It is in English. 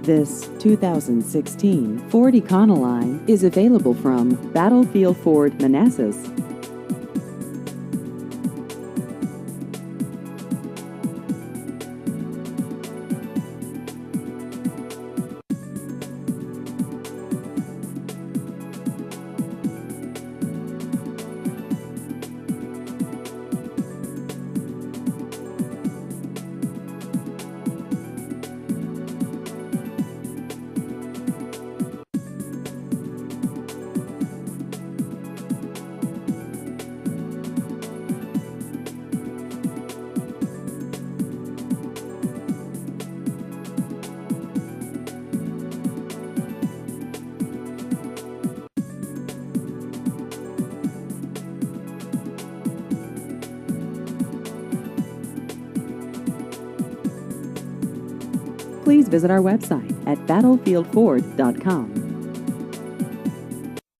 This 2016 Ford Econoline is available from Battlefield Ford, Manassas. Please visit our website at battlefieldford.com.